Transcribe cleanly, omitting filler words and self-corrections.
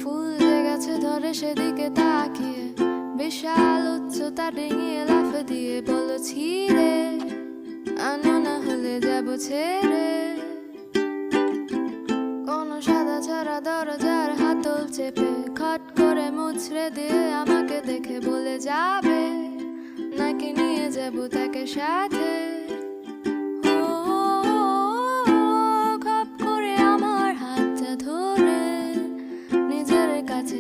ফুল যে গাছে ধরে সেদিকে তাকিয়ে বিশাল উচ্চতা ডিঙিয়ে লাফ দিয়ে বলো ছিঁড়ে আনো না হলে যাবো ছেড়ে। কোন সাদা ছাড়া দরজার হাতল চেপে খট করে মুছড়ে দিয়ে আমাকে দেখে বলে যাবে নাকি নিয়ে যাবো তাকে সাথে। খপ করে আমার হাতটা ধরে নিজের কাছে